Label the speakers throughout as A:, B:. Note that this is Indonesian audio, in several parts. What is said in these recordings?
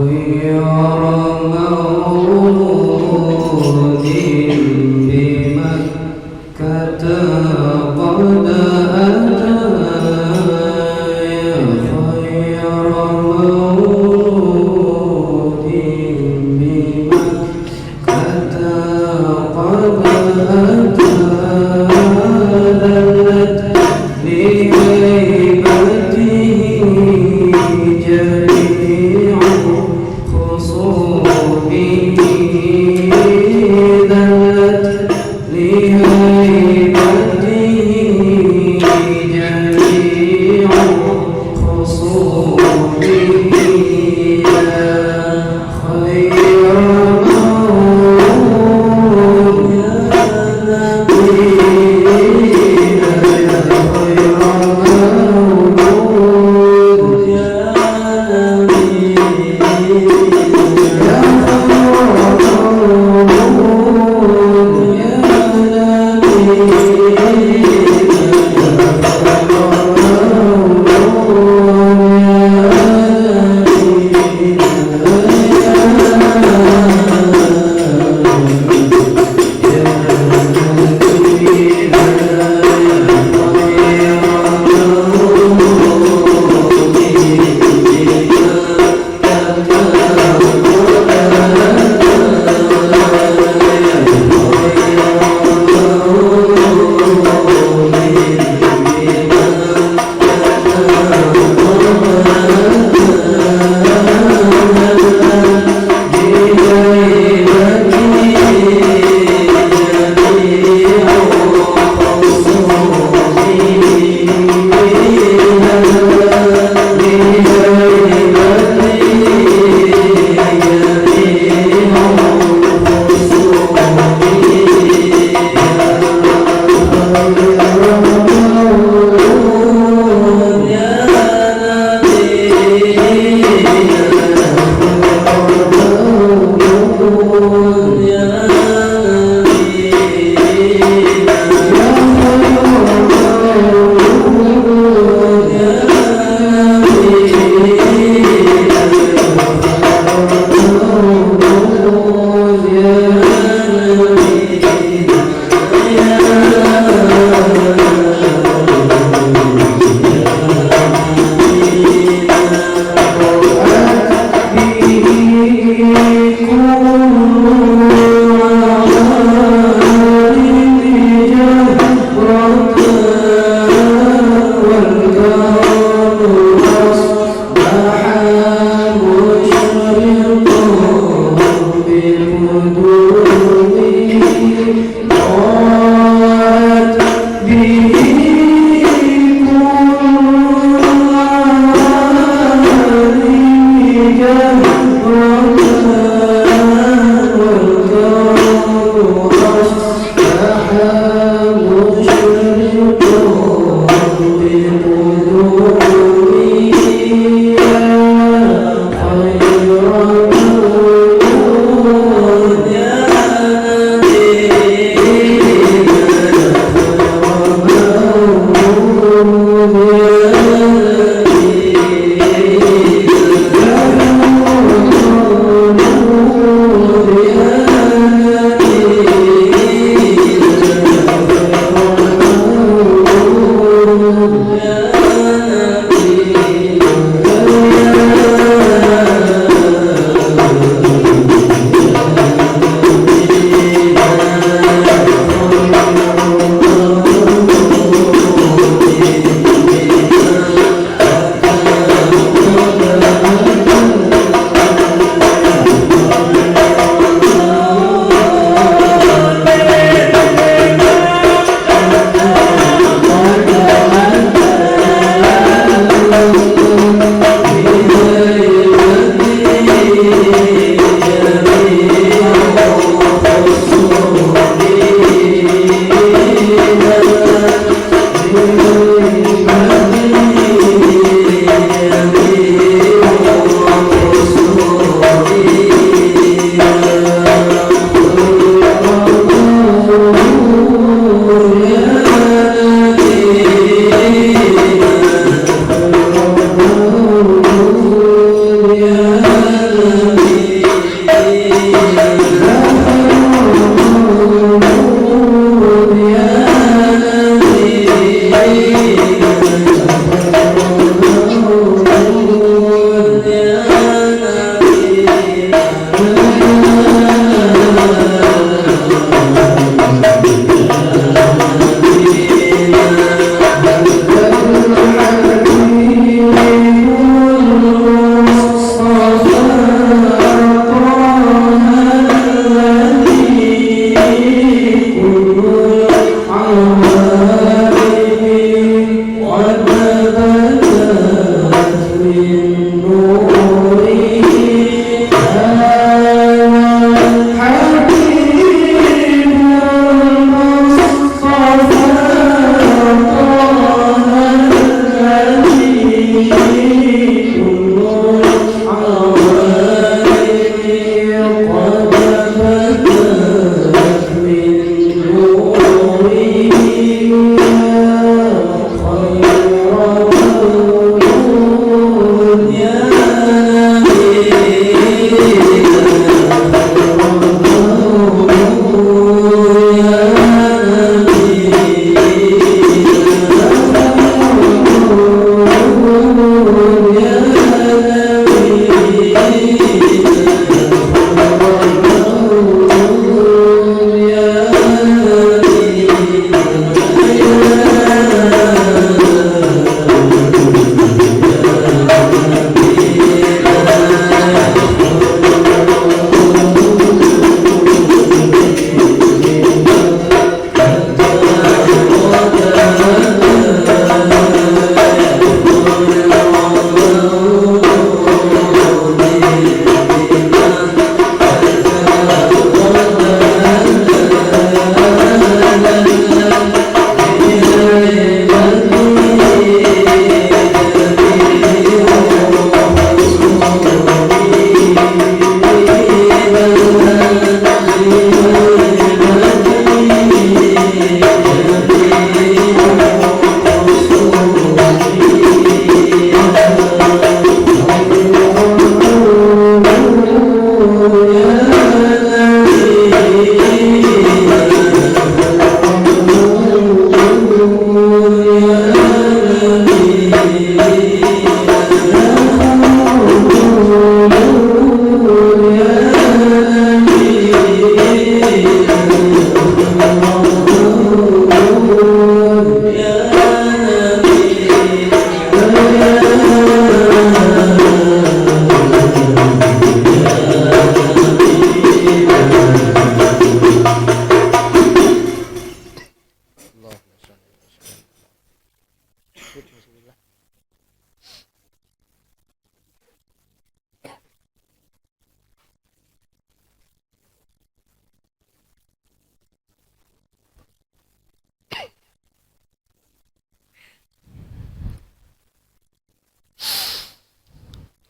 A: خير مولود بمكة قد أتى خير مولود بمكة قد أتى لهيبته جميع خصومه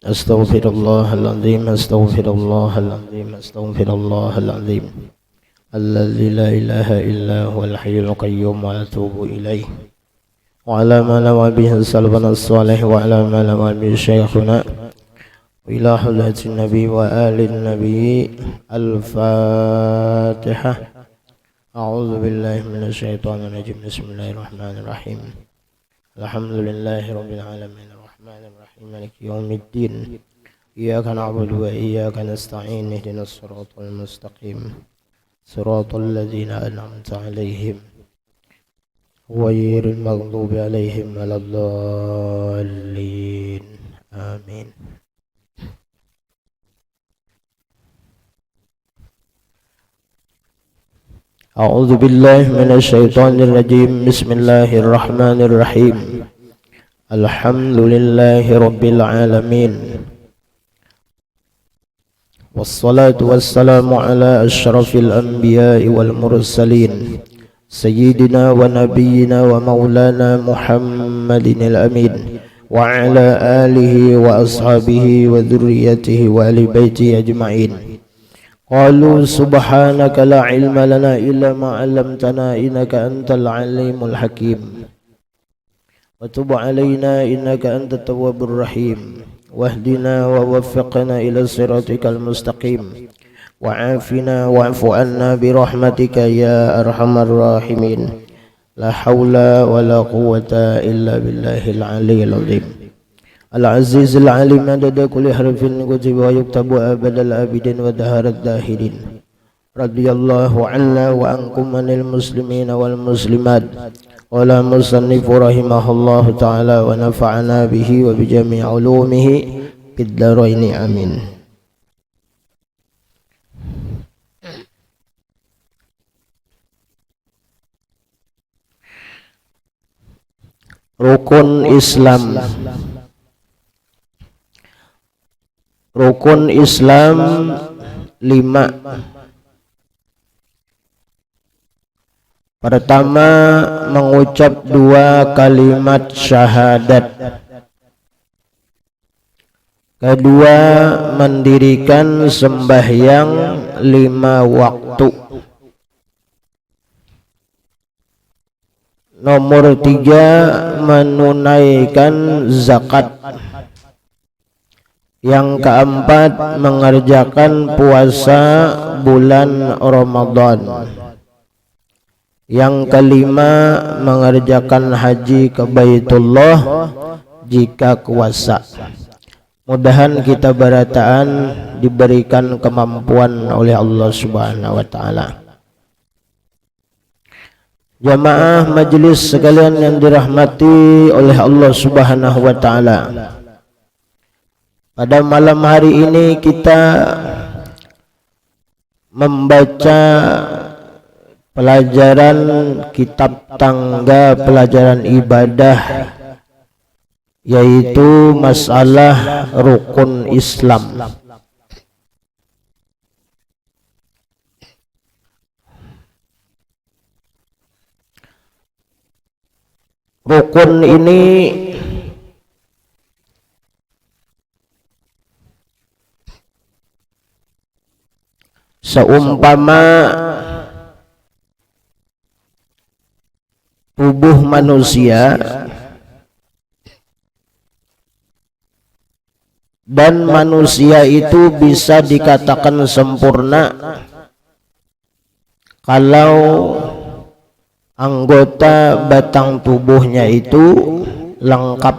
B: Astaghfirullahaladzim, astaghfirullahaladzim, astaghfirullahaladzim. Alladzi la ilaha illa huwal hayyul qayyum wa atubu ilaih. Wa ala ma lawa bihi salafana as-salih wa ala ma lawa bihi syekhuna wa ila hadratin nabi wa alin nabi. Al-Fatihah. A'udzu billahi minasy syaithanir rajim. Bismillahirrahmanirrahim. Alhamdulillahi rabbil alamin. Ar-Rahmanir-Rahim. Maliki yaumiddin. Iyyaka na'budu wa iyyaka nasta'in. Ihdinas siratal mustaqim. Siratal ladzina an'amta 'alaihim ghairil maghdubi 'alaihim waladdallin. Amin. A'udzu billahi minasy syaithanir rajim. Bismillahirrahmanirrahim. Alhamdulillahi rabbil alamin. Wassalatu wassalamu ala asyrafil anbiya'i wal mursalin sayyidina wa nabiyyina wa maulana Muhammadinil amin wa ala alihi wa ashabihi wa dhurriyyatihi wa ahli baitihi ajma'in. Qalu subhanaka la ilma lana illa ma 'allamtana innaka antal alimul hakim. Wa tub 'alaina innaka antat tawwabur rahim. Wahdina wa waffiqna ila siratikal mustaqim. Wa'afina wa'fu anna birahmatika ya arhamar rahimin. La hawla wa la quwwata illa billahil aliyyil azim. Al-Azizil Alim adada kulli harfin kutiba wa yuktabu abadal abidin wa daharat dahirin. Radiyallahu anna wa ankum anil muslimina wal muslimat. Qala musannifu rahimahullahu ta'ala wa nafa'ana bihi wa bijami' ulumihi fid dharaini amin. Rukun Islam. Rukun Islam 5. Pertama, mengucap 2 kalimat syahadat. Kedua, mendirikan sembahyang 5 waktu. Nomor 3, menunaikan zakat. Yang keempat, mengerjakan puasa bulan Ramadan. Yang kelima, mengerjakan haji ke Baitullah jika kuasa. Mudahan kita berataan diberikan kemampuan oleh Allah Subhanahu wa taala. Jamaah majelis sekalian yang dirahmati oleh Allah Subhanahu wa taala. Pada malam hari ini kita membaca pelajaran kitab tangga pelajaran ibadah, yaitu masalah rukun Islam. Rukun ini seumpama tubuh manusia dan manusia itu bisa dikatakan sempurna kalau anggota batang tubuhnya itu lengkap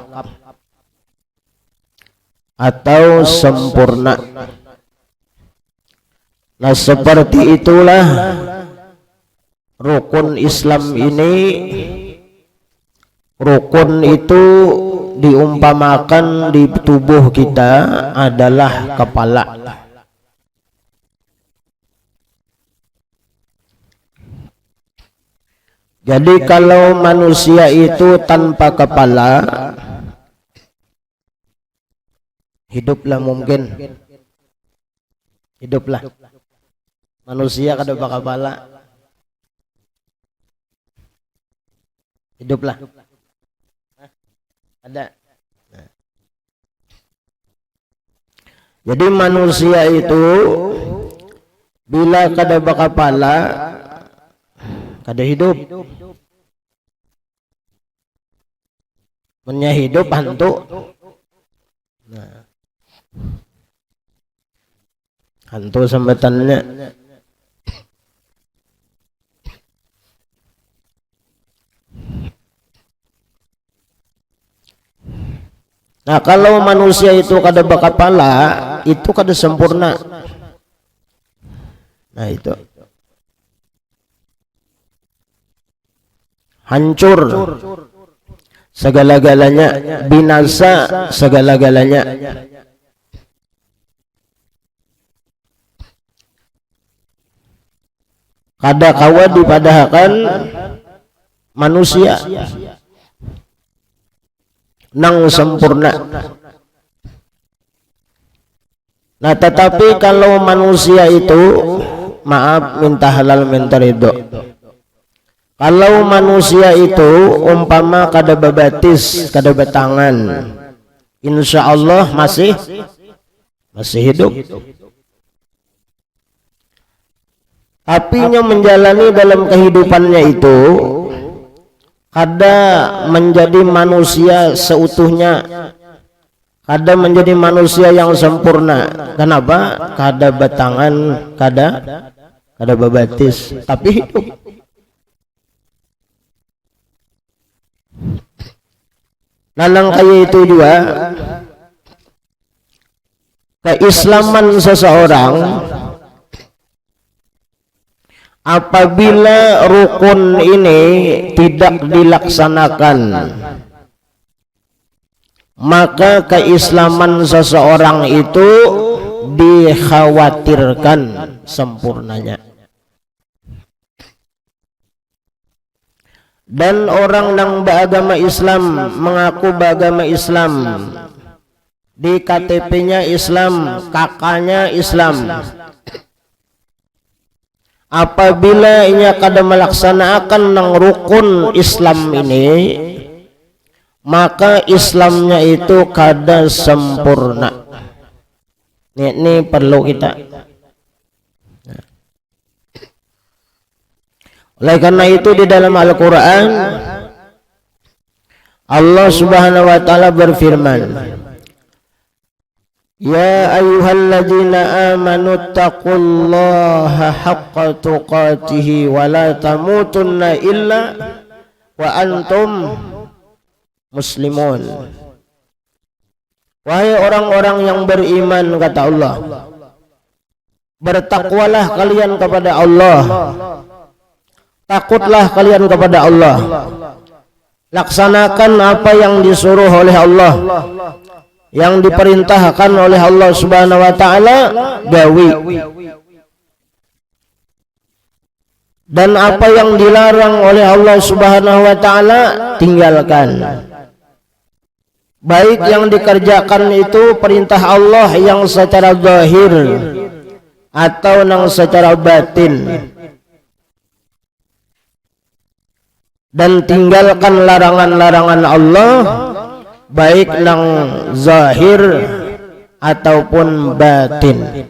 B: atau sempurna. Nah, seperti itulah rukun Islam ini. Rukun itu diumpamakan di tubuh kita adalah kepala. Jadi kalau manusia itu tanpa kepala, hiduplah mungkin. Hiduplah. Manusia kada kepala. Hiduplah. Ada. Nah. Jadi manusia itu bila kada kepala, kada hidup. Menya hidup hantu. Nah. Hantu sambatannya. Nah, kalau manusia itu kada kepala, itu kada sempurna. Nah, itu hancur segala-galanya, binasa segala-galanya. Kada kawa dipadahakan manusia nang sempurna. Nah, tetapi kalau manusia itu, maaf, minta halal minta ridho. Kalau manusia itu umpama kada babatis, kada batangan, insya Allah masih hidup. Tapi menjalani dalam kehidupannya itu kada menjadi manusia seutuhnya, kada menjadi manusia yang sempurna. Kenapa? Kada batangan, kada babatis, tapi hidup. Nalang kaya itu juga keislaman seseorang. Apabila rukun ini tidak dilaksanakan, maka keislaman seseorang itu dikhawatirkan sempurnanya. Dan orang yang beragama Islam, mengaku beragama Islam, di KTP-nya Islam, kakaknya Islam, apabila ia kada melaksanakan nang rukun Islam ini, maka Islamnya itu kada sempurna. Ini perlu kita. Oleh karena itu di dalam Al-Quran Allah Subhanahu wa ta'ala berfirman, Ya ayyuhalladzina amanu taqullaha haqqa tuqatih wa la tamutunna illa wa antum muslimun. Wahai orang-orang yang beriman, kata Allah, bertakwalah kalian kepada Allah, takutlah kalian kepada Allah, laksanakan apa yang disuruh oleh Allah, yang diperintahkan oleh Allah Subhanahu wa taala gawi, dan apa yang dilarang oleh Allah Subhanahu wa taala tinggalkan. Baik yang dikerjakan itu perintah Allah yang secara zahir atau yang secara batin, dan tinggalkan larangan-larangan Allah baik yang zahir ataupun batin.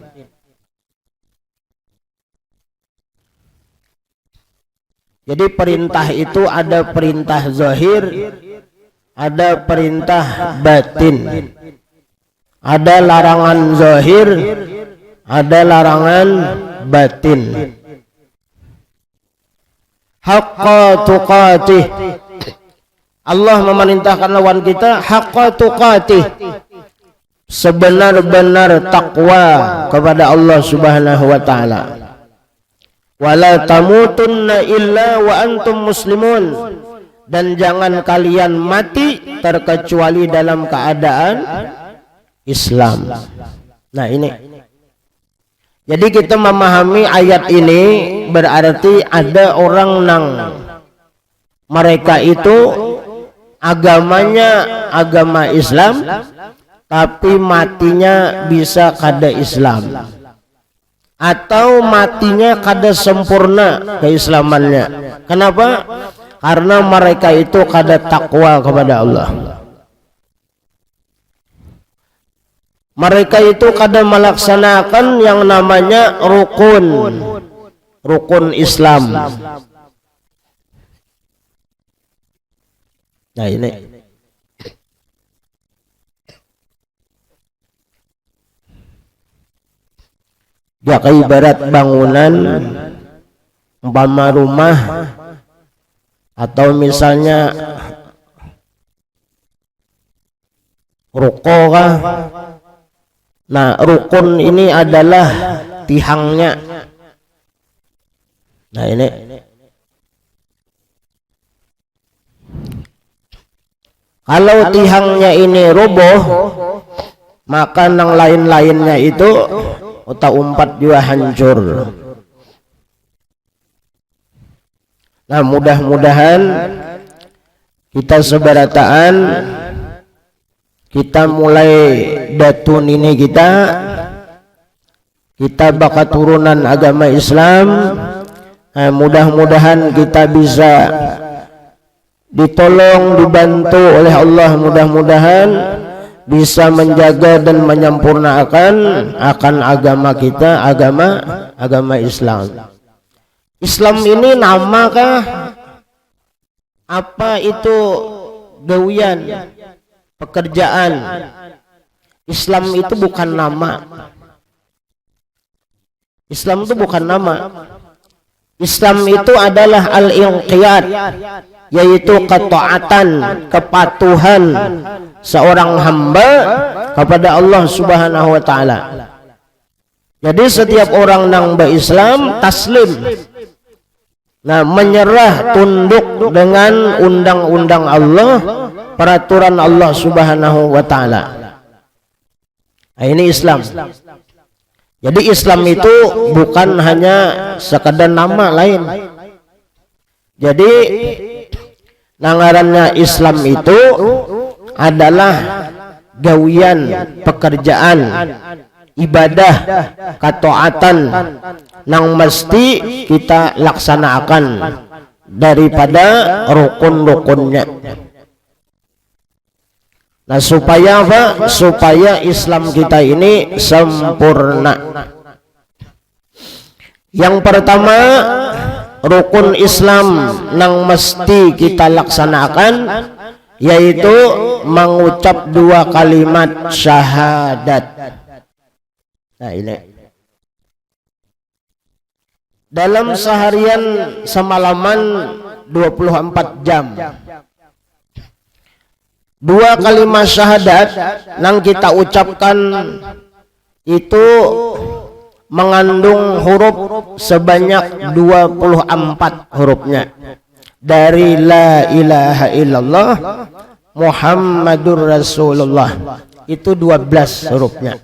B: Jadi perintah itu ada perintah zahir, ada perintah batin, ada larangan zahir, ada larangan batin. Haqqa tuqatih, Allah memerintahkan lawan kita haqqa tuqatih, sebenar-benar takwa kepada Allah Subhanahu wa taala. Wala tamutunna illa wa antum muslimun, dan jangan kalian mati terkecuali dalam keadaan Islam. Nah ini, jadi kita memahami ayat ini berarti ada orang nang mereka itu agamanya agama Islam tapi matinya bisa kada Islam, atau matinya kada sempurna keislamannya. Kenapa? Karena mereka itu kada takwa kepada Allah. Mereka itu kada melaksanakan yang namanya rukun Islam. Nah ini, ya kayak ibarat bangunan umpama rumah, atau misalnya ruko kah. Nah rukun ini adalah tihangnya. Nah ini, kalau tihangnya ini roboh, maka yang lain-lainnya itu otak umpat juga hancur. Nah mudah-mudahan kita seberataan, kita mulai datun ini kita bakal turunan agama Islam. Mudah-mudahan kita bisa ditolong, dibantu oleh Allah, mudah-mudahan bisa menjaga dan menyempurnakan akan agama kita, agama Islam. Islam ini nama kah? Apa itu gawian, pekerjaan? Islam itu bukan nama. Islam itu bukan nama. Islam itu adalah al-inqiyad, yaitu ketaatan, kepatuhan seorang hamba kepada Allah Subhanahu wa taala. Jadi setiap orang yang berislam taslim, nah menyerah, tunduk dengan undang-undang Allah, peraturan Allah Subhanahu wa taala. Nah, ini Islam. Jadi Islam itu bukan hanya sekadar nama lain. Jadi nangarannya Islam itu adalah gawian, pekerjaan, ibadah, ketaatan yang mesti kita laksanakan daripada rukun-rukunnya. Nah supaya apa? Supaya Islam kita ini sempurna. Yang pertama, rukun Islam yang mesti kita laksanakan yaitu mengucap dua kalimat syahadat. Nah ini dalam seharian semalaman 24 jam. Dua kalimat syahadat yang kita ucapkan itu mengandung huruf sebanyak 24 hurufnya. Dari la ilaha illallah Muhammadur Rasulullah itu 12 hurufnya.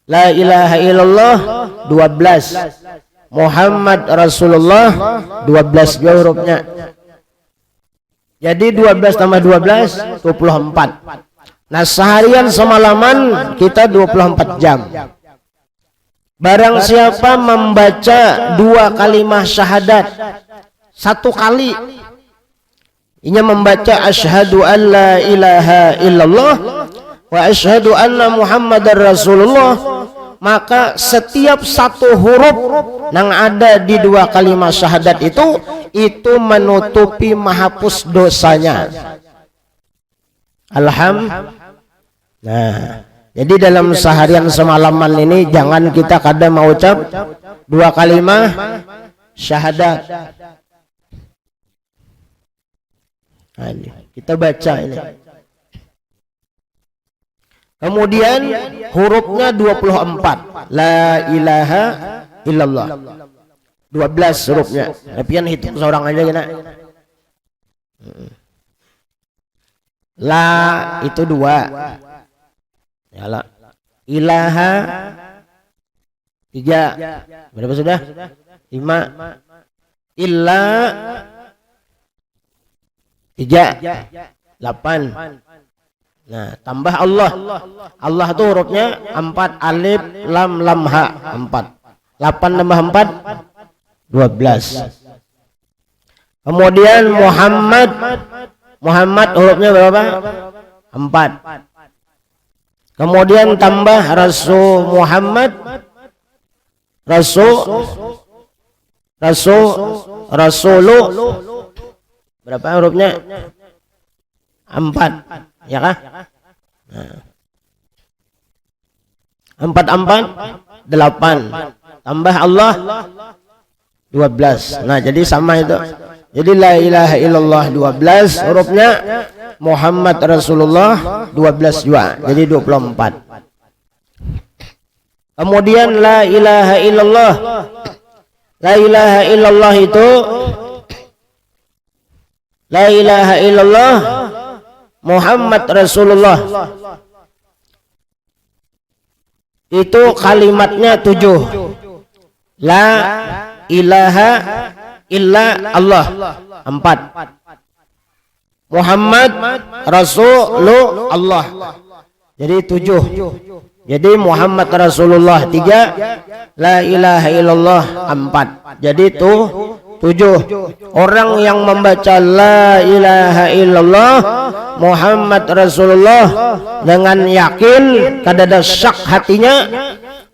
B: La ilaha illallah 12, Muhammad Rasulullah 12 juga hurufnya. Jadi 12 tambah 12 24. Nah seharian semalaman kita 24 jam. Barang siapa membaca dua kalimat syahadat satu kali, ini membaca asyhadu an la ilaha illallah wa asyhadu anna Muhammadar Rasulullah, maka setiap satu huruf yang ada di dua kalimat syahadat itu menutupi menghapus dosanya. Alhamdulillah. Nah, jadi dalam seharian semalaman ini jangan kita kadang mau ucap dua kalimat syahadat. Nah, ini kita baca ini. Kemudian hurufnya 24. La ilaha illallah. 12 hurufnya. Tapi kan hitung seorang aja kena. La itu 2. Ya la. Ilaha 3. Berapa sudah? 5. Illa 3. 8. Nah, tambah Allah. Allah itu hurufnya 4, alif, lam, lam, ha, 4. 8 tambah 4 12. Kemudian Muhammad. Muhammad hurufnya berapa? 4. Kemudian tambah Rasul Muhammad. Rasulu berapa hurufnya? 4. Ya kah? Nah. 4 8 tambah Allah 12. Nah jadi sama itu. Jadi la ilaha illallah 12 hurufnya, Muhammad Rasulullah 12 juga. Jadi 24. Kemudian la ilaha illallah. La ilaha illallah itu la ilaha illallah Muhammad Rasulullah itu kalimatnya 7. La ilaha illa Allah 4. Muhammad Rasulullah jadi 7. Jadi Muhammad Rasulullah 3, la ilaha illallah 4. Jadi itu 7. Orang yang membaca la ilaha illallah Muhammad Rasulullah dengan yakin, kadada syak hatinya,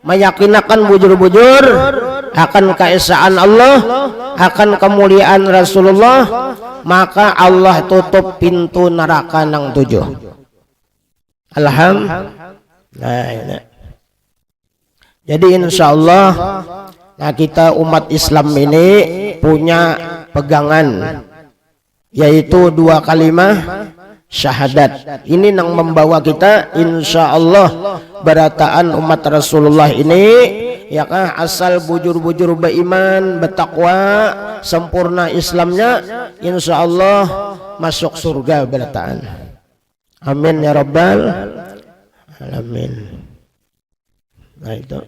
B: meyakinakan bujur-bujur akan keesaan Allah, akan kemuliaan Rasulullah, maka Allah tutup pintu neraka yang 7. Alhamdulillah. Jadi insya Allah, nah kita umat Islam ini punya pegangan, yaitu dua kalimat syahadat. Ini yang membawa kita insya Allah berataan umat Rasulullah ini, ya kan, asal bujur-bujur beriman, bertakwa, sempurna Islamnya, insya Allah masuk surga berataan. Amin ya rabbal alamin. Nah itu.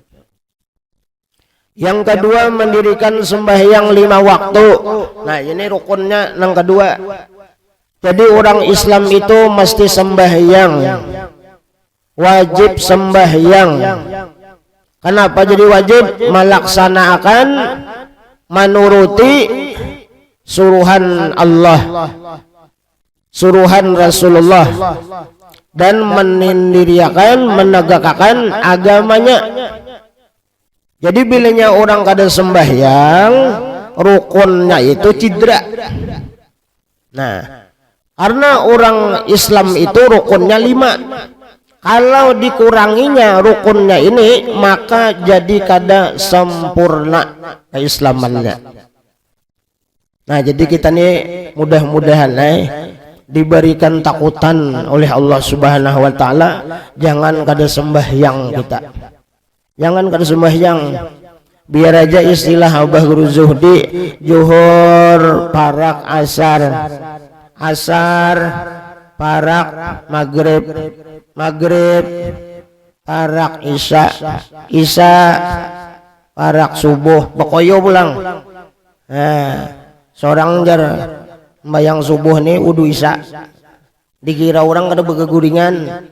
B: Yang kedua, mendirikan sembahyang 5 waktu. Nah ini rukunnya yang kedua. Jadi orang Islam itu mesti sembahyang, wajib sembahyang. Kenapa jadi wajib? Melaksanakan, menuruti suruhan Allah, suruhan Rasulullah, dan mendirikan, menegakkan agamanya. Jadi bilanya orang kada sembahyang, rukunnya itu cedera. Nah, karena orang Islam itu rukunnya 5. Kalau dikuranginya rukunnya ini, maka jadi kada sempurna keislamannya. Nah, jadi kita nih mudah-mudahan diberikan takutan oleh Allah Subhanahu wa taala, jangan kada sembahyang kita. Jangan kada sembahyang. Biar aja istilah Abah Guru Zuhdi, zuhur, parak, asar. Asar, parak, maghrib, maghrib, parak, isya, isya, parak, subuh, pokoyo pulang. Seorang jar bayang subuh nih wudu isya, dikira orang kada begeguringan.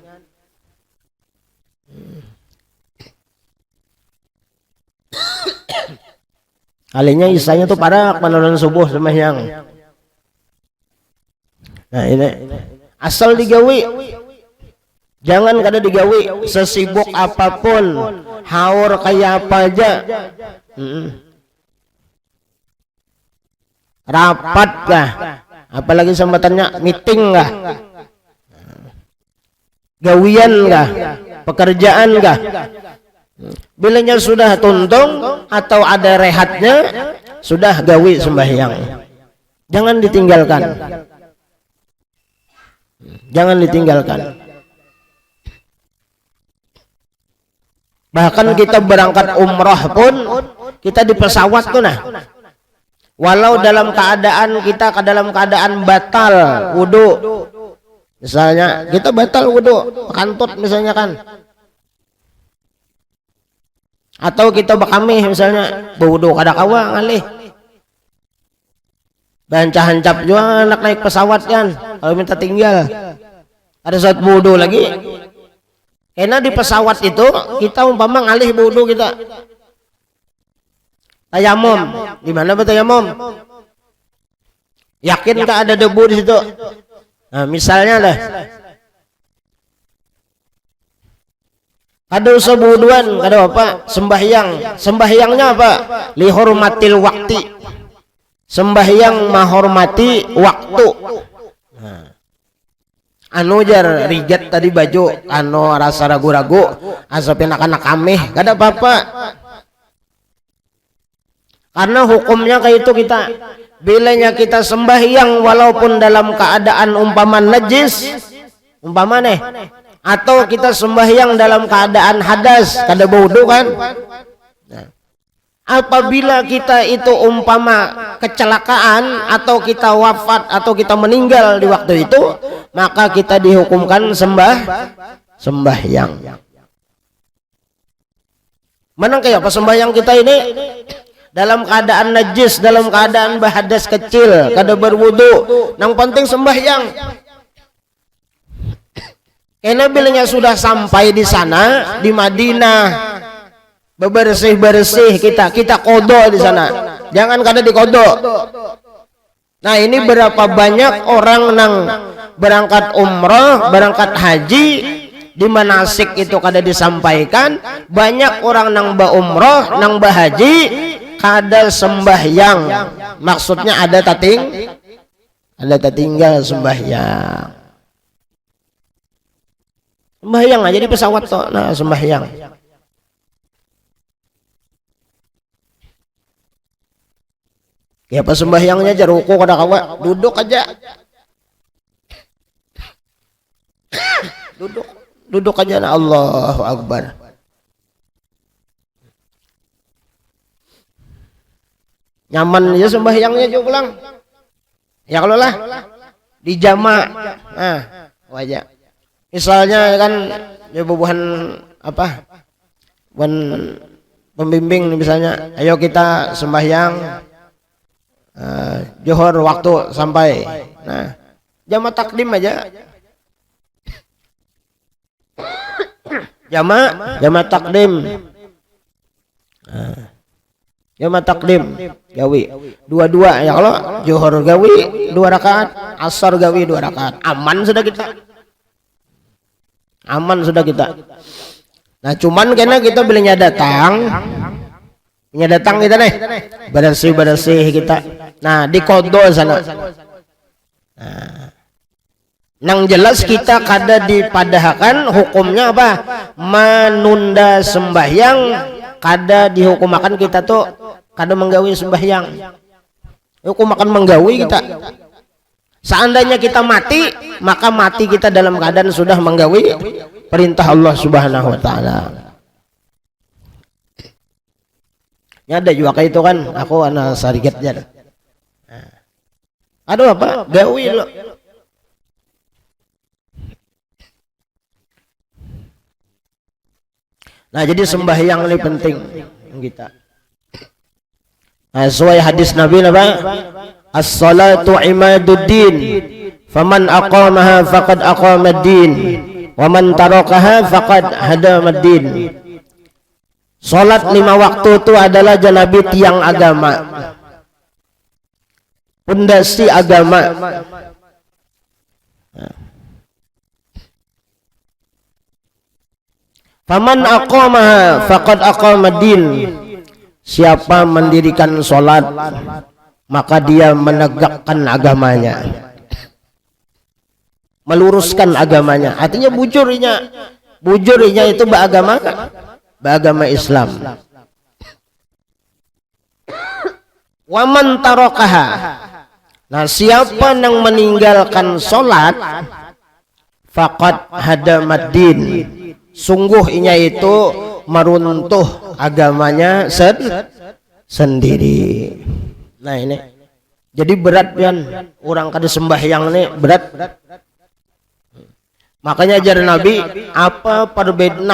B: Kalinya isanya tuh parak menurun subuh sembahyang. Nah ini asal digawi, jangan kada digawi sesibuk apapun, haur kayak apa aja, rapat kah, apalagi sambatannya meeting kah, gawian kah, pekerjaan kah, bilanya sudah tuntung atau ada rehatnya, sudah gawi sembahyang, jangan ditinggalkan. Jangan ditinggalkan. Bahkan kita berangkat umrah pun kita di pesawat tuh nah. Walau dalam keadaan kita dalam keadaan batal wudu. Misalnya kita batal wudu, kantut misalnya kan. Atau kita bakamih misalnya, berwudu kada kawa ngalih. Dan hancap juga anak naik pesawat kan, kalau minta tinggal ada saat wudu lagi. Karena di pesawat itu kita umpama ngalih wudu kita tayamum, di mana tayamum? Yakin nggak ada debu di situ? Nah, misalnya lah, ada usah wuduan, ada apa? Sembahyang, sembahyangnya apa? Lihormatil wakti. Sembahyang menghormati waktu. Nah, anu jar riget tadi baju, anu rasa ragu-ragu, asapin anak-anak ameh, gak ada apa-apa. Karena hukumnya kayak itu kita. Bilanya kita sembahyang walaupun dalam keadaan umpama najis, umpama nih, atau kita sembahyang dalam keadaan hadas, kada wudu kan. Nah, apabila kita itu umpama kecelakaan atau kita wafat atau kita meninggal di waktu itu, maka kita dihukumkan sembahyang. Mana kayak apa sembahyang kita ini dalam keadaan najis, dalam keadaan bahadas kecil, kada berwudu, yang penting sembahyang. Karena bilanya sudah sampai di sana di Madinah, bersih-bersih kita kodo di sana, jangan kada dikodo. Nah ini berapa banyak orang nang berangkat umrah, berangkat haji, di manasik itu kada disampaikan. Banyak orang nang ba umrah, nang ba haji, kada sembahyang. Maksudnya ada tatinggal sembahyang. Sembahyang aja di pesawat toh, nah sembahyang. Ya pas sembahyangnya aja ruku kada kawa, duduk aja. Duduk aja na Allahu Akbar. Nyaman aja sembahyangnya juga pulang. Ya kalau lah di jama, wajah. Misalnya kan ya bubuhan apa? Pembimbing misalnya, ayo kita sembahyang. Johor waktu sampai, nah jama takdim aja, jama takdim, jama takdim gawi dua ya. Kalau johor gawi 2 rakaat, asar gawi 2 rakaat, aman sudah kita, aman sudah kita. Nah cuman karena kita bilangnya datang kita nih bersih kita. Nah di kodo sana. Nang jelas kita kada dipadahkan hukumnya apa? Menunda sembahyang, kada dihukumakan kita tuh kada menggawi sembahyang. Hukumakan menggawi kita. Seandainya kita mati, maka mati kita dalam keadaan sudah menggawi perintah Allah Subhanahu wa taala. Ya ada juga kayak itu kan, aku anak sariget aja. Aduh apa? Gawi lo. Nah, jadi sembahyang ini penting kita. Nah, sesuai hadis Nabi apa? As-salatu imaduddin. Faman aqamaha faqad aqamad-din. Wa man tarakaha faqad hadamad-din. Salat 5 waktu itu adalah Nabi tiang agama. Pondasi agama. Faman aqamaha faqad aqamad-din. Siapa mendirikan salat, maka dia menegakkan agamanya, meluruskan agamanya. Artinya bujurnya itu beragama Islam. Waman tarakaha. Nah, siapa yang meninggalkan salat, faqad hadamaddin. Sungguh inya itu meruntuh agamanya sendiri. Nah ini jadi berat kan orang kada sembahyang ini berat. Makanya ajar Nabi apa perbedaan.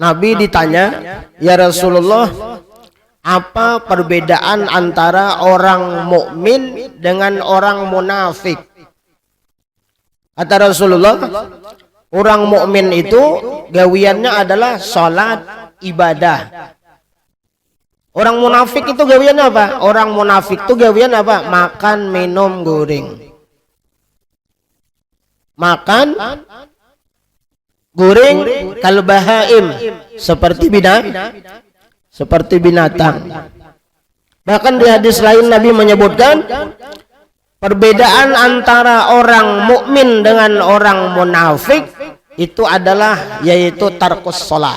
B: Nabi ditanya, ya Rasulullah, apa perbedaan antara orang mukmin dengan orang munafik? Kata Rasulullah, orang mukmin itu gawiannya adalah salat ibadah. Orang munafik itu gawiannya apa? Orang munafik itu gawian apa? Makan, minum, goreng. Makan, goreng, kalbahaim, seperti binatang. Bahkan di hadis lain Nabi menyebutkan perbedaan antara orang mukmin dengan orang munafik itu adalah yaitu tarkus shalah.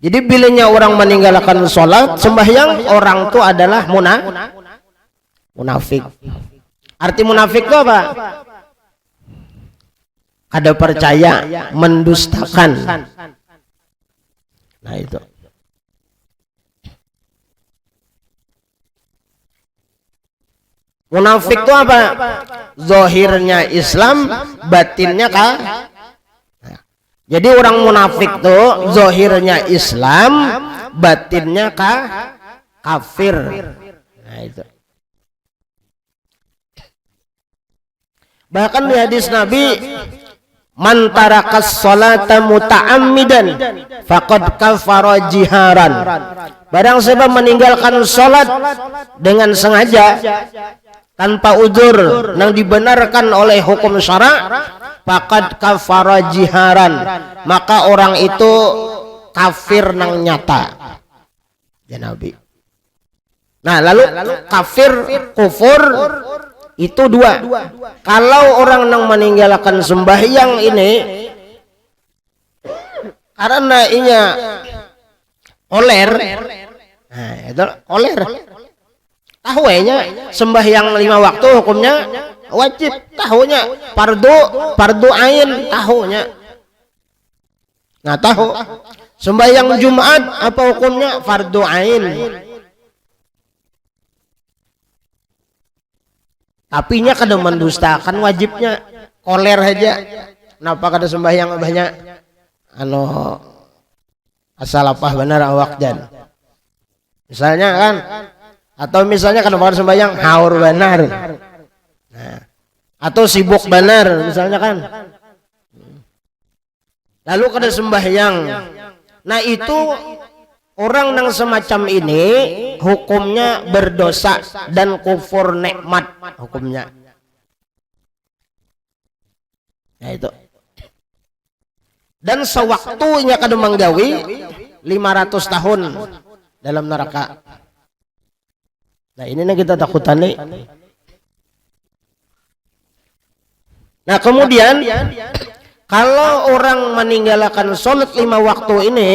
B: Jadi bilanya orang meninggalkan sholat sembahyang, orang itu adalah munafik. Arti munafik itu apa? Kada percaya, mendustakan. Nah itu. Munafik itu apa? Zahirnya Islam, batinnya jadi orang munafik tuh zahirnya Islam, batinnya kafir. Nah itu. Bahkan di hadis Nabi, man tarakas sholata muta'ammidan faqad kafara jiharan. Barang siapa meninggalkan salat dengan sengaja tanpa uzur yang dibenarkan oleh hukum syara, faqad kafara jiharan, maka orang itu kafir nang nyata. Ya Nabi. Nah, lalu kafir, kufur itu dua. Kalau orang nang meninggalkan sembahyang ini karena inya oler, nah itu oler. Tahunya sembahyang 5 waktu hukumnya wajib, tahunya fardu ain, tahunya. Nah, tahu sembahyang Jumat apa hukumnya? Fardu ain. Tapi nya kada mendustakan wajibnya, koler aja. Kenapa kada sembahyang banyak? Asal apa benar awak jan. Misalnya kan, atau misalnya kada makan sembahyang haur benar. Nah, atau sibuk benar misalnya kan. Lalu kada sembahyang. Nah, itu orang yang semacam ini hukumnya berdosa dan kufur nikmat hukumnya. Nah itu. Dan sewaktunya kada menggawi 500 tahun dalam neraka. Nah ini kita takutan nih. Nah kemudian kalau orang meninggalkan sholat 5 waktu ini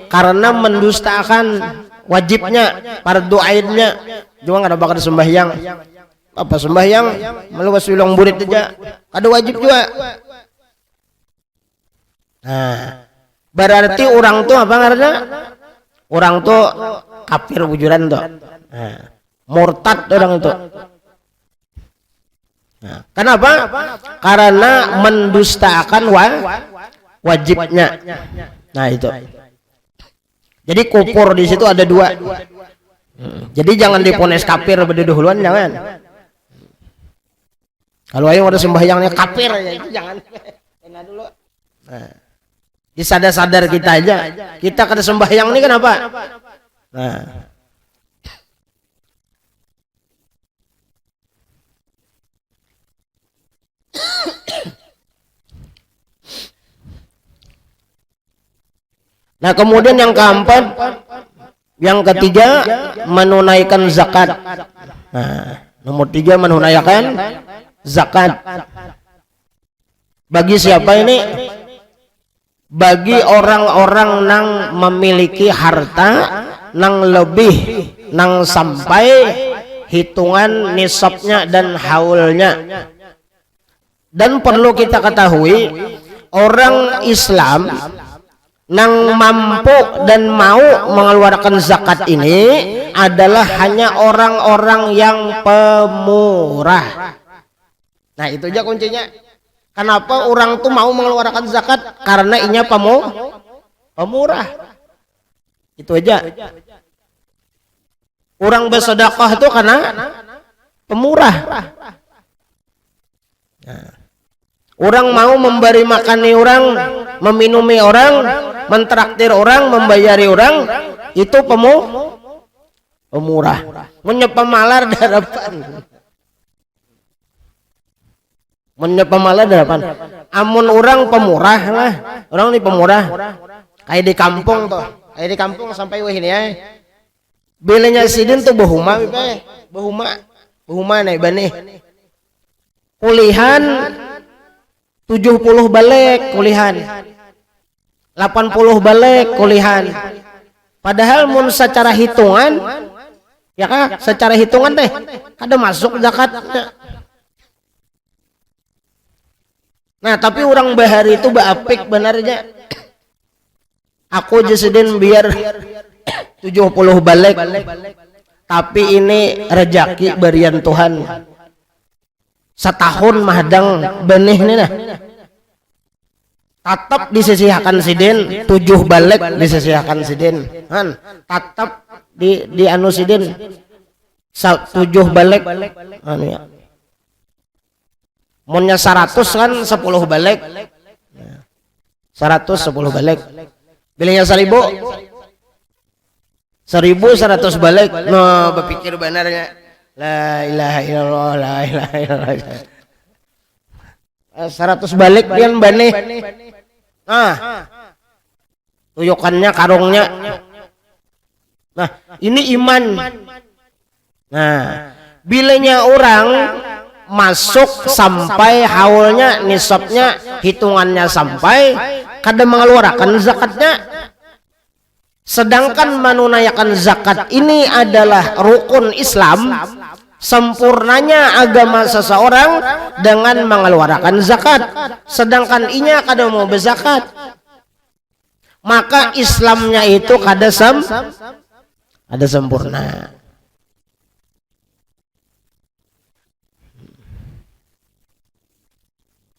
B: karena mendustakan wajibnya, fardu ainnya, cuma nggak ada bakal sembahyang. Apa sembahyang? Meluas ulang burit aja, ada wajib juga. Nah, berarti orang tuh apa karena orang tuh kafir wujudan tuh, murtad orang itu. Nah, kenapa? Karena mendustakan wajibnya. Nah itu. Jadi kufur di situ ada 2. Jadi jangan diponis kafir berdahuluan, jangan. Kalau ayo ada sembahyangnya kafir ya itu jangan. Enak dulu. Nah, disadar-sadar kita aja. Kita kada sembahyang ini kenapa? Nah. Nah kemudian yang keempat, yang ketiga menunaikan zakat. Nah, nomor 3 menunaikan zakat. Bagi siapa ini? Bagi orang-orang yang memiliki harta nang lebih nang sampai hitungan nisabnya dan haulnya. Dan perlu kita ketahui orang Islam nang mampu dan mau mengeluarkan zakat ini adalah hanya orang-orang yang pemurah. Nah itu aja kuncinya. Kenapa orang tuh mau mengeluarkan zakat? Karena inya pemurah. Itu aja. Orang bersedekah itu karena pemurah. Nah. Orang mau memberi makani orang, meminumi orang, mentraktir orang, membayari orang, itu pemurah. Menyepamalar darapan. Menyepamalar darapan. Amun orang pemurah lah, orang ini pemurah. Kayak di kampung tuh, kayak di kampung sampai wah ini ya. Bilanya sidin tuh bahuma, bahuma nih bani. Kulihan 70 balik kulihan, 80 balik kulihan. Padahal mun secara hitungan, ya kah? Secara hitungan deh, ada masuk zakat. Nah tapi orang bahari itu baapik benarnya. Aku jesedin biar 70 balik, tapi ini rejaki berian Tuhan. Setahun mahadang benih nih nah. Tatap disisihkan sidin 7 balik disisihkan sidin. Tatap di anu sidin 7 balik. Anu ya. Munnya 100 kan 10 balik. 100 10 balik. Bilangnya 1000. 1100 balik. No, berpikir benarnya. La ilaha illallah, la ilaha illallah. 100 balik pian bane. Tuyukannya karungnya. Nah, ini iman. Nah, bilanya orang masuk sampai haulnya, nisabnya, hitungannya sampai kada mengeluarkan zakatnya. Sedangkan menunaikan zakat ini adalah rukun Islam. Sempurnanya agama seseorang dengan mengeluarkan zakat. Sedangkan inya kada mau berzakat, maka Islamnya itu kada sempurna.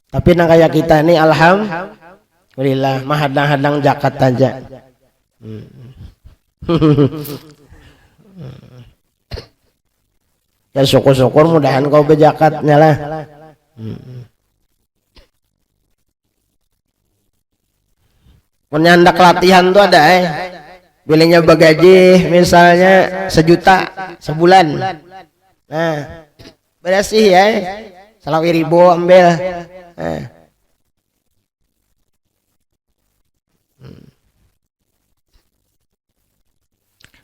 B: Tapi nang kayak kita ini alhamdulillah mahadang-hadang zakat aja. Ya syukur-syukur mudahan kau berjakatnya lah. Menyandak latihan tuh ada bilangnya bagaji misalnya 1 juta sebulan. Nah bersih ya 1.000 ambil.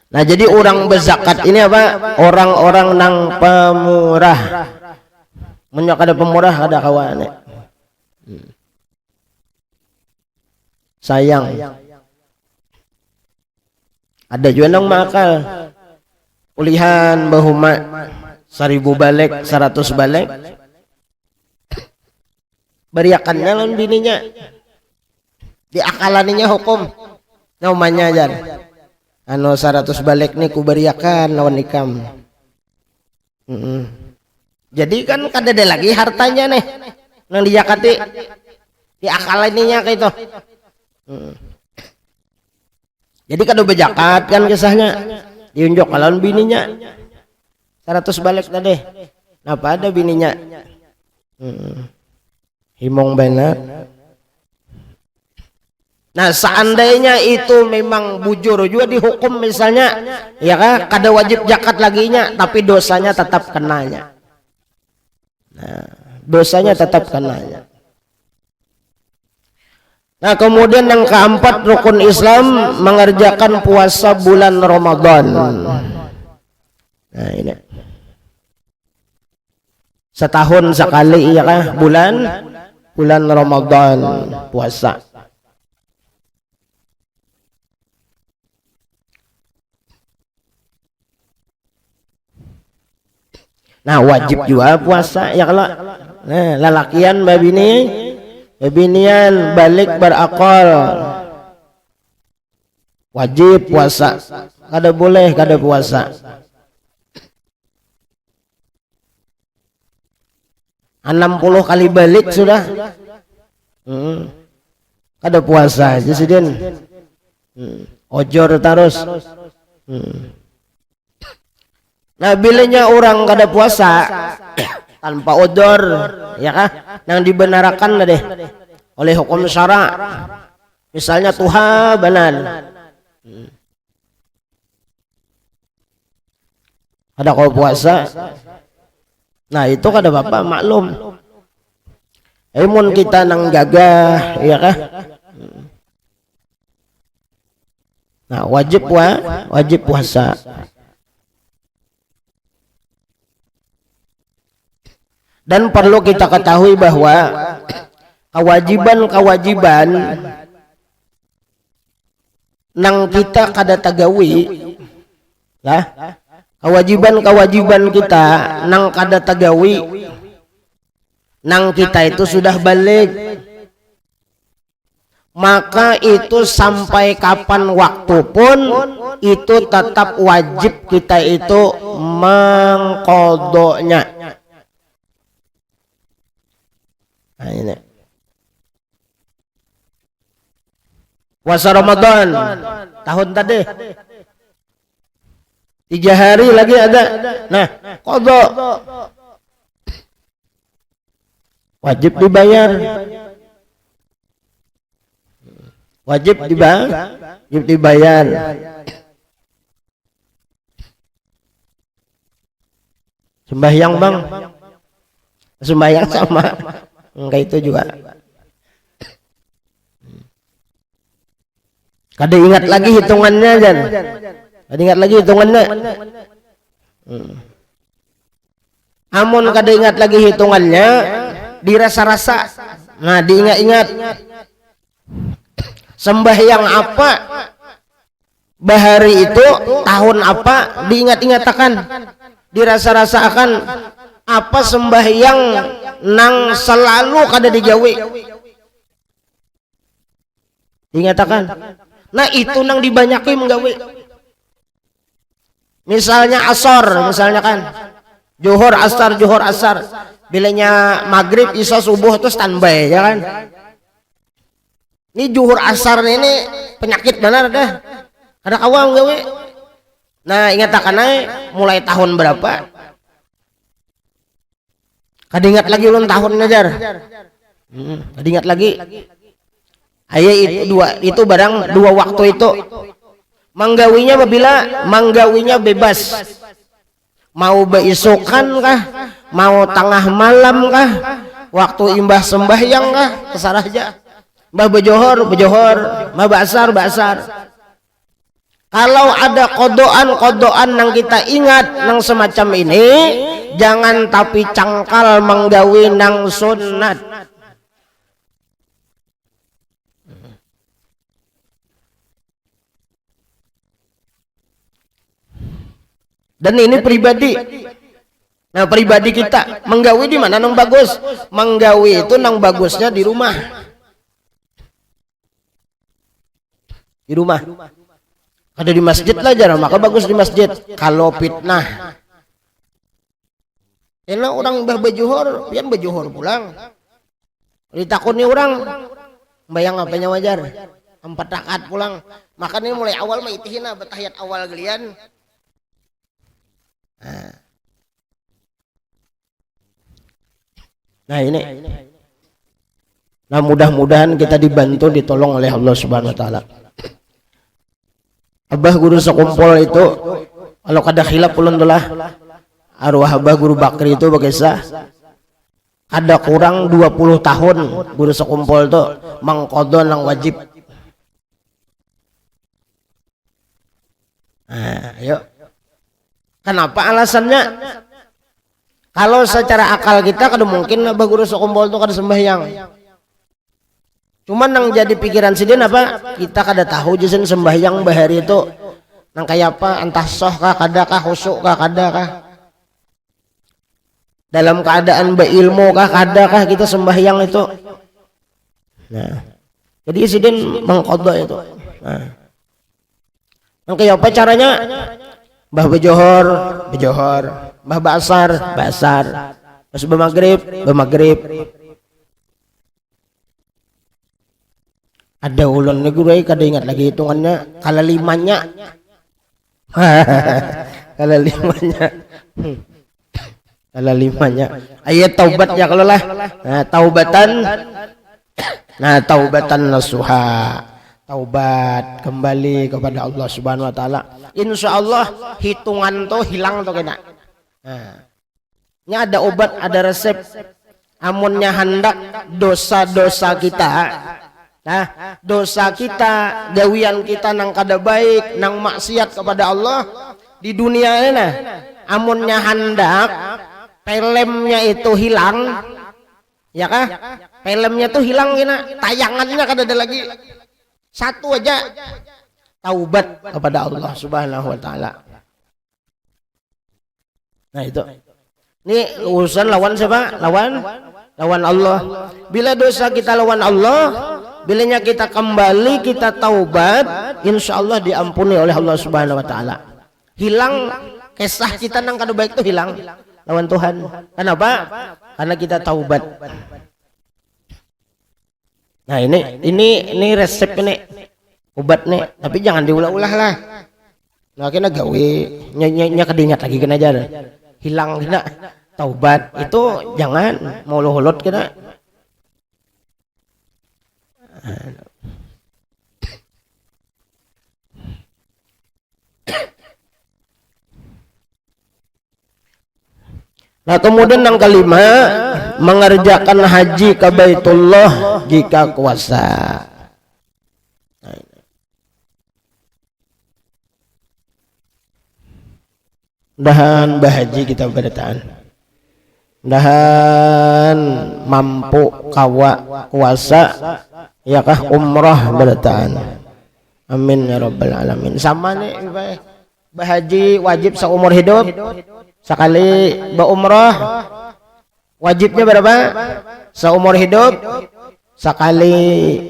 B: Nah jadi orang berzakat ini apa? Orang-orang nang pemurah. Menyak ada pemurah ada kawan. Sayang. Ada juga nang makal. Ulihan bahuma 1000 balik, 100 balik. Beriakannya lawan bininya. Diakalaninya hukum. Namanya jar. 100 balik nih ku beriakan lawan ikam. Jadi kan kada ada lagi hartanya nih. Nang dijakati. Diakalaninya kayak itu. Jadi kada bejakat kan kisahnya. Diunjuk lawan bininya. 100 balik tadi. Napa ada bininya? Himong benar. Nah seandainya itu memang bujur juga dihukum misalnya, ya kan, kada wajib zakat laginya, tapi dosanya tetap kenanya. Nah dosanya tetap kenanya. Nah kemudian yang keempat rukun Islam mengerjakan puasa bulan Ramadan. Nah ini setahun sekali ya kan, bulan Ramadan puasa. Nah wajib juga puasa ya kalau. Nah lalakian babinian balik berakal wajib puasa. Kada boleh kada puasa. 60 kali balik sudah. Kada puasa Jesiden. Ojor terus. Nah bilanya orang kada puasa tanpa odor ya kah, yang dibenarkan deh oleh hukum syara. Misalnya tuha banan. Ada kau puasa. Nah itu kada bapak maklum. Emun kita nang gagah ya kah. Nah wajib puasa. Dan perlu kita ketahui bahwa kewajiban nang kita kada tagawi lah, kewajiban kita nang kada tagawi nang kita itu sudah balik, maka itu sampai kapan waktu pun itu tetap wajib kita itu mengkodoknya. Nah ini puasa Ramadan tahun tadi 3 hari lagi ada. Nah kodok wajib dibayar, wajib dibayar. Sembahyang bang, sembahyang sama kayak itu juga. Kada ingat lagi hitungannya Jan. Kada ingat lagi hitungannya. Amun kada ingat lagi hitungannya, dirasa-rasa. Nah, diingat-ingat. Sembahyang apa? Bahari itu tahun apa? Diingat-ingatakan. Dirasa-rasakan apa sembahyang nang selalu kada digawe. Diingatakan. Nah itu nang dibanyaki menggawe. Misalnya asar, misalnya kan Johor asar. Bilanya maghrib isya subuh itu standby ya kan. Ini Johor asar ini penyakit benar dah. Ada kawang gawe. Nah ingatakan mulai tahun berapa? Kada ingat lagi ulang tahun ngajar. Kada ingat lagi. Itu barang 2 waktu itu. Manggawinya manggawinya bebas. Mau beisukan kah? Mau tengah malam kah? Waktu imbah sembahyang kah? Terserah aja. Mbah bejohor, mbah basar. Kalau ada kodoan yang kita ingat nang semacam ini, jangan tapi cangkal menggawi nang sunat. Dan ini pribadi. Nah, pribadi kita menggawi di mana nang bagus? Menggawi itu nang bagusnya di rumah. Di rumah. Ada di masjid lah jarang, maka bagus di masjid. Kalau fitnah, enak orang bah bejuhur, pian bejuhur pulang. Ditakuni orang, bayang apanya wajar. 4 rakaat pulang. Makanya mulai awal mah itihina betahiyat awal gelian. Nah ini. Nah mudah-mudahan kita dibantu, ditolong oleh Allah Subhanahu Wa Taala. Abah guru sekumpul itu kalau kada khilaf ulun tulah arwah abah guru Bakri itu bagesa ada kurang 20 tahun guru sekumpul itu mangkodo nang wajib. Nah, yuk. Kenapa alasannya? Kalau secara akal kita kada mungkin abah guru sekumpul itu kada sembahyang. Cuman yang jadi pikiran sidin apa? Kita kada tahu jisen sembahyang bahari itu nang kayak apa, entah soh kah, kada kah, khusyuk kah, kada kah. Dalam keadaan berilmu kah, kada kah kita sembahyang itu. Nah, jadi sidin mengqadha itu. Nah. Nang kayak apa caranya? Bah bejohor, bejohor, bah basar, basar. Pas bermaghrib, bermaghrib. Ada ulun nih guru kada ingat lagi hitungannya, kala limanya. Kala limanya. Kala limanya. Ayat taubat ya kalau lah. Nah, taubatan. Nah, taubatan nasuha. Taubat kembali kepada Allah Subhanahu Wa Taala. Insyaallah hitungan tuh hilang tuh kena. Nah, ini ada obat, ada resep. Amunnya hendak dosa-dosa kita. Nah, dosa kita, gawian kita nang kada baik, nang maksiat kepada Allah di dunia ini nah. Amunnya hendak filmnya itu hilang, ya kah? Filmnya tuh hilang kena, tayangannya kada ada lagi. Satu aja, taubat kepada Allah Subhanahu Wa Taala. Nah itu. Ini urusan lawan siapa? Lawan Allah. Bila dosa kita lawan Allah, bilanya kita kembali, kita taubat, insya Allah diampuni oleh Allah Subhanahu Wa Taala. Hilang kisah kita nang kada baik itu hilang lawan Tuhan. Kenapa? Karena kita taubat. Nah ini resep ini obat nih, tapi jangan diulah-ulah lah. Nah kena gawe nya kedingat lagi kena aja. Hilang kena taubat itu jangan mau holot kena. Nah kemudian yang kelima, mengerjakan haji ke Baitullah jika kuasa. Mudahan bahaji kita berataan. Mudahan mampu kawa kuasa ya kah umrah berataan. Amin ya rabbal alamin. Sama nih bahaji wajib seumur hidup. Sekali berumrah wajibnya berapa? Seumur hidup sekali.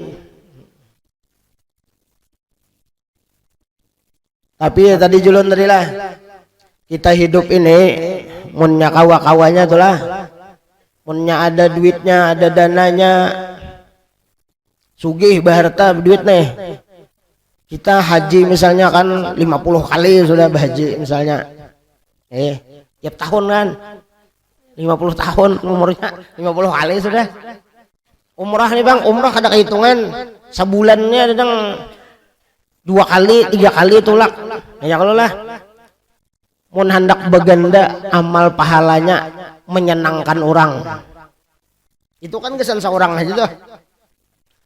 B: Tapi ya tadi julun tadi lah, kita hidup ini munnya kawa-kawanya tuh lah, munnya ada duitnya, ada dananya, sugih berharta duit nih. Kita haji misalnya kan 50 kali sudah berhaji misalnya. Tiap tahun kan 50 tahun umurnya 50 kali sudah. Umrah nih bang, umrah ada kehitungan sebulannya ada 2 kali 3 kali tulak. Ya kalau lah mun hendak beganda amal pahalanya menyenangkan orang, itu kan kesan seorang aja tuh,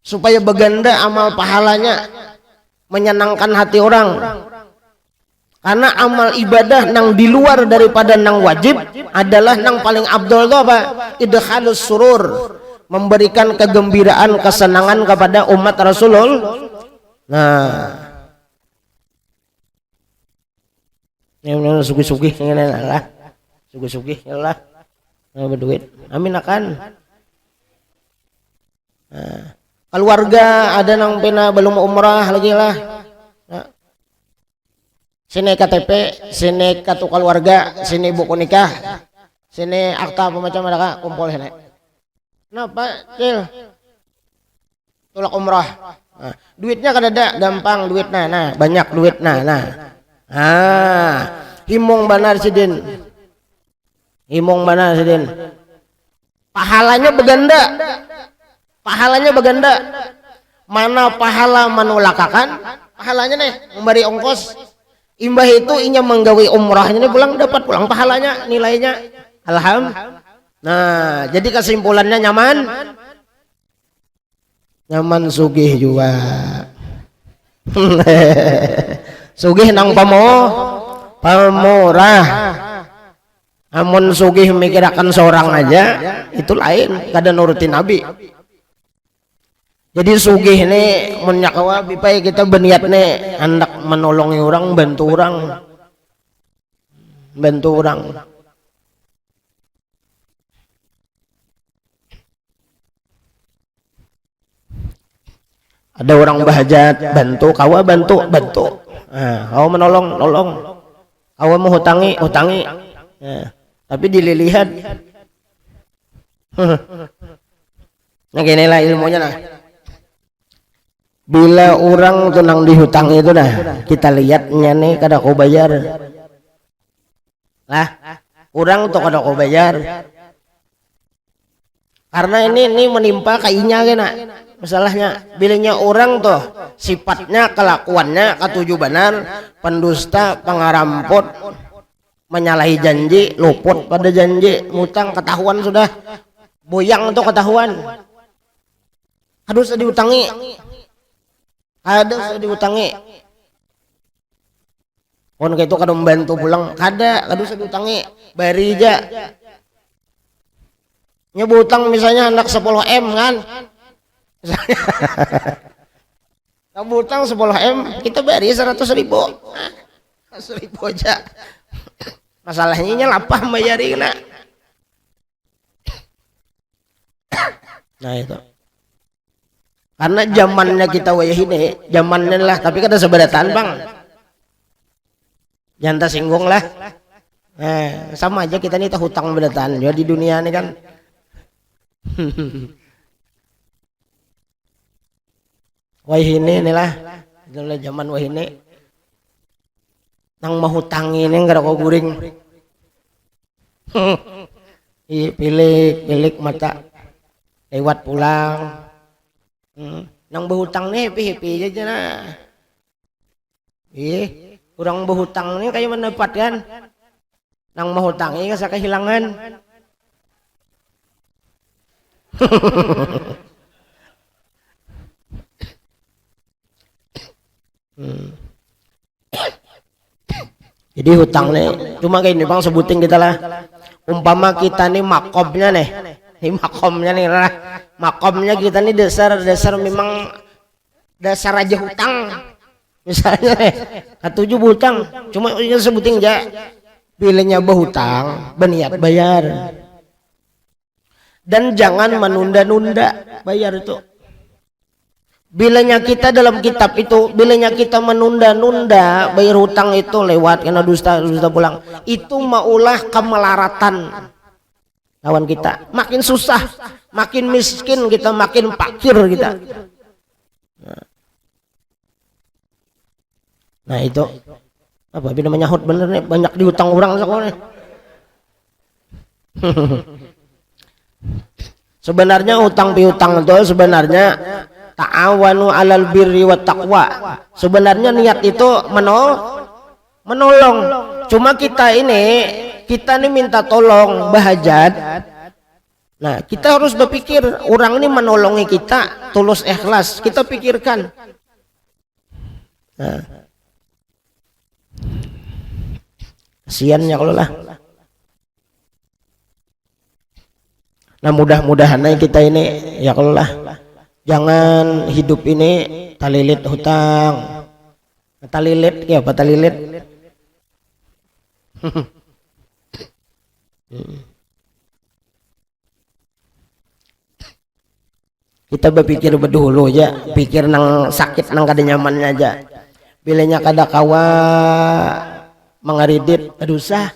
B: supaya beganda amal pahalanya menyenangkan hati orang. Karena amal ibadah nang di luar daripada nang wajib adalah nang paling abdul itu apa? Idkhalus surur, memberikan kegembiraan, kesenangan kepada umat Rasulullah. Nah, Yang sugih-sugih ngene lah. Sugih-sugih lah. Berduit. Amin akan. Nah, keluarga ada nang pena belum umrah lagi lah. Nah, sini KTP, sini kartu keluarga, sini buku nikah, sini akta apa macam ada kumpul ini. Kenapa, Cil? Tolak umrah. Nah, duitnya kan ada, gampang duit nah, banyak duit nah. Himung benar sidin. Himung benar sidin. Pahalanya beganda. Pahalanya beganda. Mana pahala manulakakan? Pahalanya nih memberi ongkos. Imbah itu inya menggawi umrahnya nih pulang dapat pulang pahalanya nilainya. Alhamdulillah. Nah, jadi kesimpulannya nyaman sugih juga. Sugih nang pamurah. Amun sugih mikirakan seorang aja itu lain, kada nurutin Nabi. Jadi sugih nih menyakawa bipai kita berniat nih hendak menolongi orang, bantu orang. Ada orang bahajat bantu, kawa bantu. Nah, kau menolong. Kawa mau hutangi. Nah, tapi dililihat. Nah gini lah ilmunya lah. Bila orang tuh nang dihutang itu dah, kita lihatnya nih kada kau bayar. Lah, orang tuh kada kau bayar. Karena ini menimpa kainya kena. Masalahnya bilanya orang tuh sifatnya kelakuannya katuju benar, pendusta, pengaramput, menyalahi janji, luput pada janji, ngutang ketahuan sudah, boyang tuh ketahuan. Harus diutangi. Pun kayak itu kada membantu pulang, harus diutangi, bari aja. Nyebutang misalnya anak 10M kan. Kamu utang 10M, kita beri 100.000. 100.000 aja. Masalahnya lapah bayarin nak. Nah itu. Karena zamannya kita wayah ini, zamannya lah, tapi kada seberatan bang. Jangan tersinggung lah. Sama aja kita nih hutang beratan ya di dunia ini kan. Wahini inilah itulah zaman wahini nang mahutangi ini nggak ada kau guring. Pilih mata lewat pulang. Nang berhutang nih happy aja nah. Kurang berhutang nih kayak mendapatkan nang mahutangi kasa kehilangan. Jadi hutang nih cuma kayak ini bang sebutin kita lah, umpama kita nih makomnya nih lah, makomnya kita nih dasar memang dasar aja hutang misalnya nih katuju hutang cuma ini sebutin aja pilihnya berhutang berniat bayar dan jangan menunda-nunda bayar itu. Bilanya kita dalam kitab itu, bilanya kita menunda-nunda bayar hutang itu lewat karena dusta pulang, itu maulah kemelaratan lawan kita. Makin susah, makin miskin kita, makin fakir kita. Nah itu apa bila menyahut bener nih banyak dihutang orang sekolah. Sebenarnya utang piutang itu sebenarnya ta'awanu 'alal birri wat taqwa. Sebenarnya niat itu menolong. Cuma kita nih minta tolong bahajat. Nah, kita harus berpikir orang ini menolongi kita tulus ikhlas. Kita pikirkan. Nah. Kasiannya kalau lah. Nah, mudah-mudahan kita ini ya kalau lah. Jangan hidup ini talilit hutang. Talilit ya apa talilit? Kita berpikir berdulu aja, pikir nang sakit nang kada nyamannya aja. Bilanya kada kawa mengaridit, aduh sah.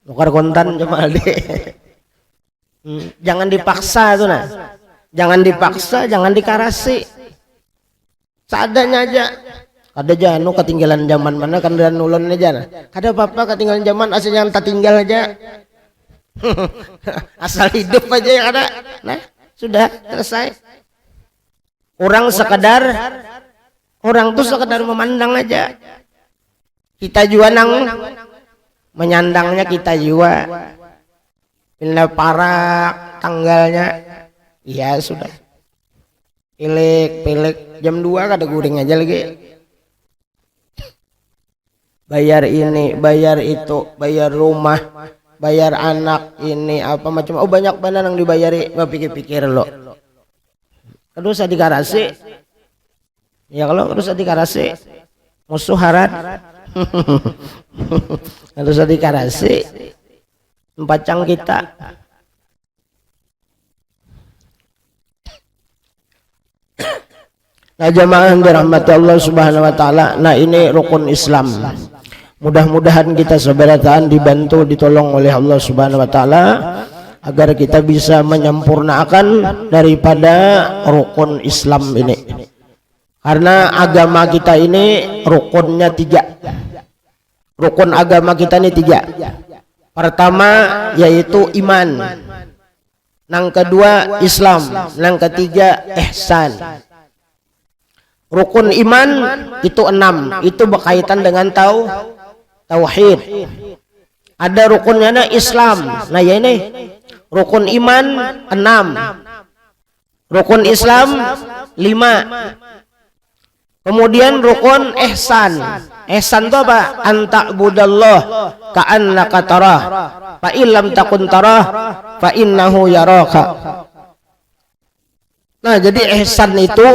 B: Nukar kontan cuma aldi. Jangan dipaksa tuh nah. Jangan dipaksa, jangan dikarasi. Seadanya aja. Kada janu ketinggalan zaman mana kan dan ulun aja nah. Kada apa-apa ketinggalan zaman asal jangan tak tinggal aja. Asal hidup aja ya kada. Nah, sudah selesai. Orang tuh sekedar memandang aja. Kita juga nang menyandangnya kita juga. Bila parak tanggalnya, iya sudah. Pilek jam 2 kada guring aja lagi. Bayar ini, bayar itu, bayar rumah, bayar anak ini apa macam. Oh banyak benar yang dibayari. Pikir-pikir lo. Kalau usah dikarasi. Ya kalau usah dikarasi. Musuh harat. Kalau usah dikarasi. Empacang kita. Nah jamaah yang dirahmati Allah Subhanahu wa taala. Nah ini rukun Islam. Mudah-mudahan kita seberataan dibantu ditolong oleh Allah Subhanahu wa taala agar kita bisa menyempurnakan daripada rukun Islam ini. Karena agama kita ini rukunnya 3. Rukun agama kita ini 3. Pertama yaitu iman. Yang kedua Islam, yang ketiga ihsan. Rukun iman itu 6, itu berkaitan dengan tauhid. Ada rukunnya Islam. Nah ya ini rukun iman 6, rukun Islam 5. Kemudian rukun ihsan. Ihsan itu apa? Anta'budallah ka'annaka tarah fa illam takun tarah fa innahu yaraka. Nah jadi ihsan itu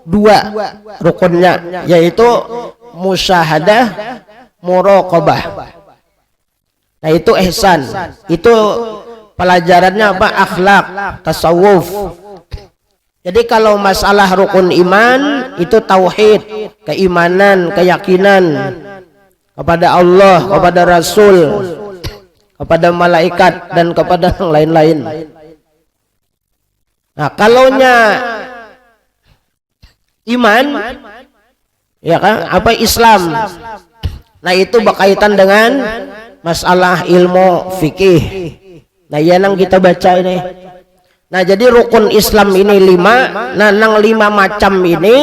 B: 2 rukunnya, yaitu musyahadah, muraqabah. Nah itu ihsan. Itu pelajarannya apa? Akhlak, tasawuf. Jadi kalau masalah rukun iman itu tauhid, keimanan, keyakinan kepada Allah, kepada Rasul, kepada malaikat dan kepada yang lain-lain. Nah kalaunya iman, ya kan? Apa Islam? Nah itu berkaitan dengan masalah ilmu fikih. Nah ya nang kita baca ini. Nah jadi rukun Islam ini 5. Nah nang 5 macam ini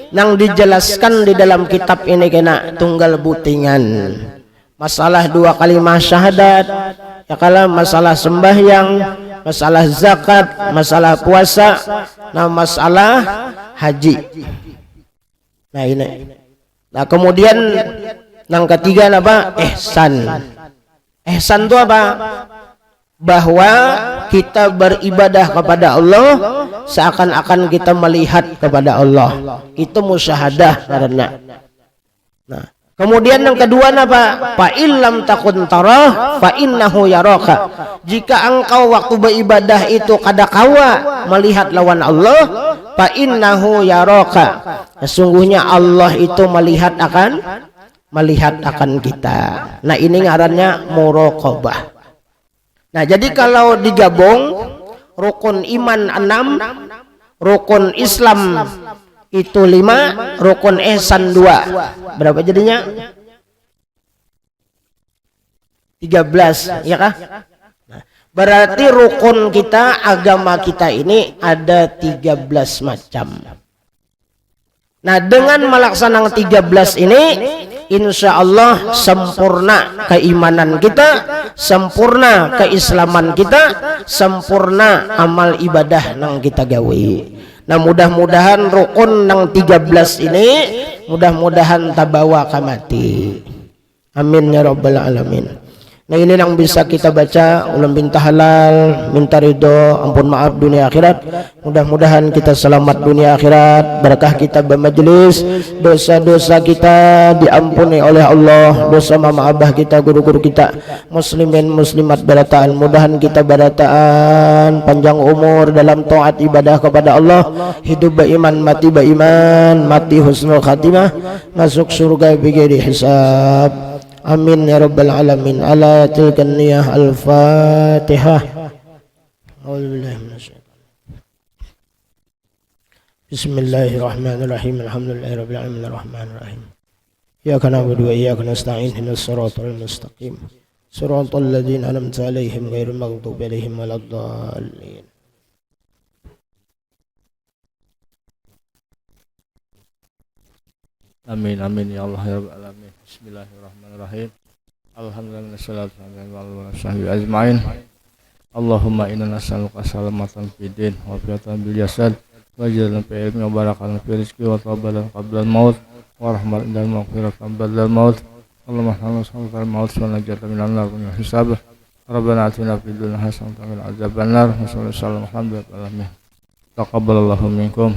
B: nang dijelaskan di dalam kitab ini kena tunggal butingan. Masalah 2 kalimah syahadat, ya kalau masalah sembahyang, masalah zakat, masalah puasa, nah masalah haji. Nah ini. Nah kemudian yang ketiga apa? Ihsan. Ihsan itu apa? Bahwa kita beribadah kepada Allah seakan-akan kita melihat kepada Allah. Itu musyahadah karena. Nah, kemudian yang kedua apa? Fa illam takun tarah fa innahu yaraka. Jika engkau waktu beribadah itu kada kawa melihat lawan Allah, fa innahu yaraka. Sesungguhnya Allah itu melihat akan kita. Nah, ini ngarannya muraqabah. Nah, jadi kalau digabung rukun iman 6, rukun Islam itu 5, rukun ihsan 2. Berapa jadinya? 13, ya kah? Nah, berarti rukun kita, agama kita ini ada 13 macam. Nah, dengan melaksanakan 13 ini insya Allah sempurna keimanan kita, sempurna keislaman kita, sempurna amal ibadah yang kita gawe. Nah mudah-mudahan rukun yang 13 ini mudah-mudahan tabawa kamati. Amin ya rabbal alamin. Nah ini yang bisa kita baca, ulam minta halal, minta ridho, ampun maaf dunia akhirat. Mudah-mudahan kita selamat dunia akhirat, berkah kita bermajelis, dosa-dosa kita diampuni oleh Allah, dosa mama abah kita, guru-guru kita, muslimin muslimat berataan. Mudahan kita berataan panjang umur dalam taat ibadah kepada Allah, hidup beriman, mati husnul khatimah, masuk surga bighairi hisab. Amin ya rabbal alamin. Ala tilkan niyah al-fatihah. Bismillahirrahmanirrahim. Alhamdulillahi rabbil alamin arrahmanir rahim. Iyyaka na'budu wa iyyaka nasta'in ihdinas siratal mustaqim. Siratal ladzina an'amta 'alaihim ghairil maghdubi 'alaihim waladdallin.
C: Amin amin ya Allah ya rabbal alamin. Bismillahirrahmanirrahim. Alhamdulillah wassalatu wassalamu ala sahbihi ajmain. Allahumma inna nas'aluka salamatan fid din wa fiatan bil jasad wa jalan fi ilmi wa barakatan fi rizqi wa tabalan qabla al maut wa rahmatan dan maghfiratan ba'da al maut. Allahumma sallallahu alaihi maut wa najatan minan nar wa hisab. Rabbana atina fid dunya hasanatan wa qina adzaban nar. Wassallallahu alaihi wa sallam. Alhamdulillah. Taqabbalallahu minkum.